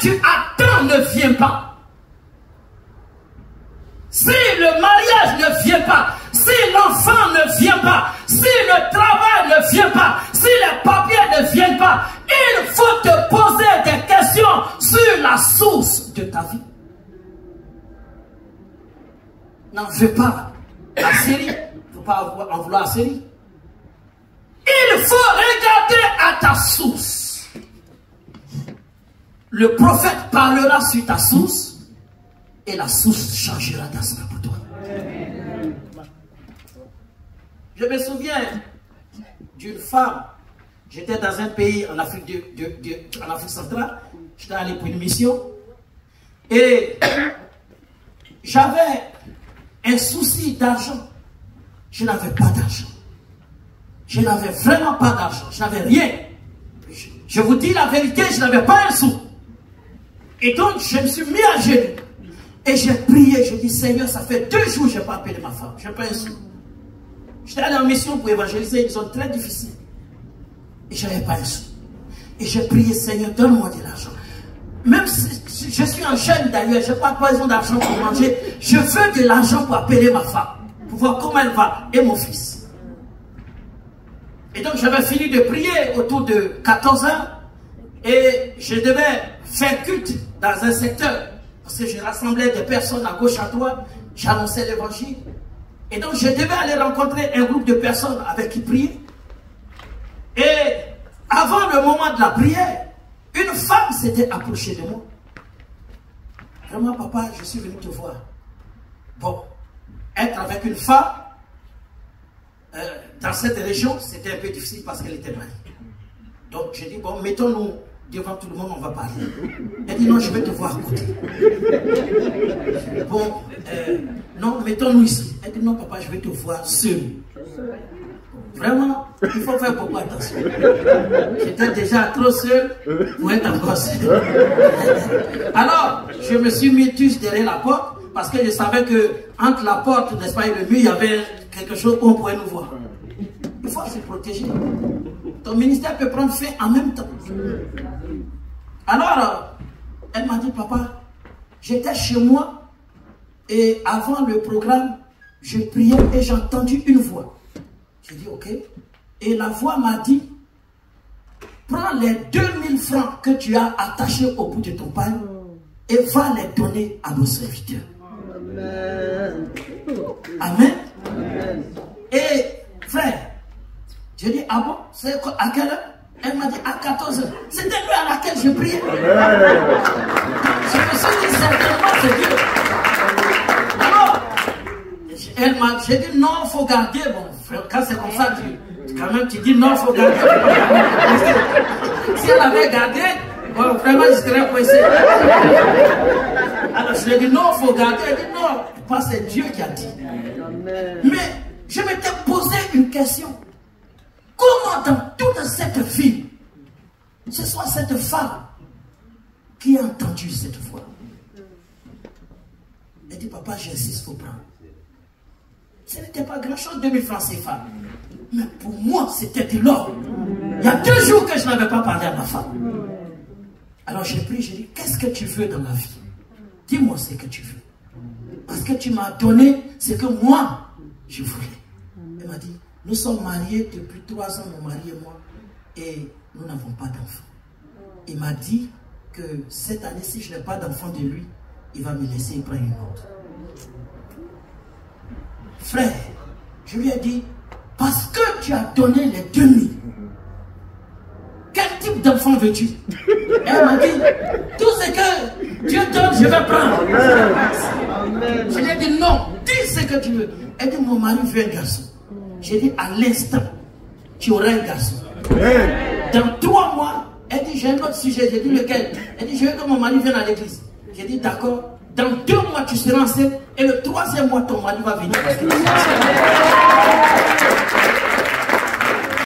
tu attends ne vient pas, si le mariage ne vient pas, si l'enfant ne vient pas, si le travail ne vient pas, si les papiers ne viennent pas, il faut te poser des questions sur la source de ta vie. N'en veux pas la série, il ne faut pas en vouloir la série. Il faut regarder à ta source. Le prophète parlera sur ta source et la source changera d'aspect pour toi. Je me souviens d'une femme. J'étais dans un pays en Afrique, en Afrique centrale. J'étais allé pour une mission. Et j'avais un souci d'argent. Je n'avais pas d'argent. Je n'avais vraiment pas d'argent. Je n'avais rien. Je vous dis la vérité, je n'avais pas un sou. Et donc, je me suis mis à genoux. Et j'ai prié. Je dis, Seigneur, ça fait 2 jours que je n'ai pas appelé ma femme. Je n'ai pas un sou. J'étais allé en mission pour évangéliser une zone très difficile. Et je n'avais pas un sou. Et j'ai prié, Seigneur, donne-moi de l'argent. Même si je suis un jeune d'ailleurs, je n'ai pas besoin d'argent pour manger. Je veux de l'argent pour appeler ma femme. Pour voir comment elle va. Et mon fils. Et donc j'avais fini de prier autour de 14 heures. Et je devais faire culte dans un secteur. Parce que je rassemblais des personnes à gauche, à droite. J'annonçais l'évangile. Et donc je devais aller rencontrer un groupe de personnes avec qui prier. Et avant le moment de la prière, une femme s'était approchée de moi. Vraiment, papa, je suis venu te voir. Bon, être avec une femme dans cette région, c'était un peu difficile parce qu'elle était mariée. Donc j'ai dit, bon, mettons-nous devant tout le monde, on va parler. Elle dit, non, je vais te voir à côté. Bon, non, mettons-nous ici. Elle dit, non, papa, je vais te voir seul. Vraiment, il faut faire beaucoup attention. J'étais déjà trop seul pour être encore seul. Alors, je me suis mis tous derrière la porte parce que je savais que entre la porte, n'est-ce pas, et le mur, il y avait quelque chose où on pourrait nous voir. Il faut se protéger. Ton ministère peut prendre fin en même temps. Alors, elle m'a dit, papa, j'étais chez moi et avant le programme, je priais et j'ai entendu une voix. J'ai dit, ok. Et la voix m'a dit, prends les 2000 francs que tu as attachés au bout de ton pain et va les donner à nos serviteurs. Amen. Amen. Amen. Et frère, j'ai dit, ah bon, c'est à quelle heure? Elle m'a dit, à 14 heures. C'était l'heure à laquelle je priais. Je me suis dit, certainement, c'est Dieu. Alors, j'ai dit, non, il faut garder. Bon, frère, quand c'est comme ça, quand même, tu dis, non, il faut garder. Si elle avait gardé, bon, vraiment, je serais coincé. Alors, je lui ai dit, non, il faut garder. Elle dit, non, parce que c'est Dieu qui a dit. Mais, je m'étais posé une question. Comment dans toute cette vie, ce soit cette femme qui a entendu cette voix? Elle dit, papa, j'insiste, il faut prendre. Ce n'était pas grand-chose, 2000 francs CFA. Mais pour moi, c'était de l'or. Il y a 2 jours que je n'avais pas parlé à ma femme. Alors j'ai pris, j'ai dit, qu'est-ce que tu veux dans la vie? Dis-moi ce que tu veux. Parce que tu m'as donné ce que moi, je voulais. Elle m'a dit, nous sommes mariés depuis 3 ans, mon mari et moi, et nous n'avons pas d'enfant. Il m'a dit que cette année, si je n'ai pas d'enfant de lui, il va me laisser prendre une autre. Frère, je lui ai dit, parce que tu as donné les 2000, quel type d'enfant veux-tu? Elle m'a dit, tout ce que Dieu donne, je vais prendre. Amen. Je lui ai dit, non, dis ce que tu veux. Elle dit, mon mari veut un garçon. J'ai dit, à l'instant, tu auras un garçon. Amen. Dans 3 mois, elle dit, j'ai un autre sujet. J'ai dit, lequel? Elle dit, je veux que mon mari vienne à l'église. J'ai dit, d'accord. Dans 2 mois, tu seras enceinte. Et le 3e mois, ton mari va venir.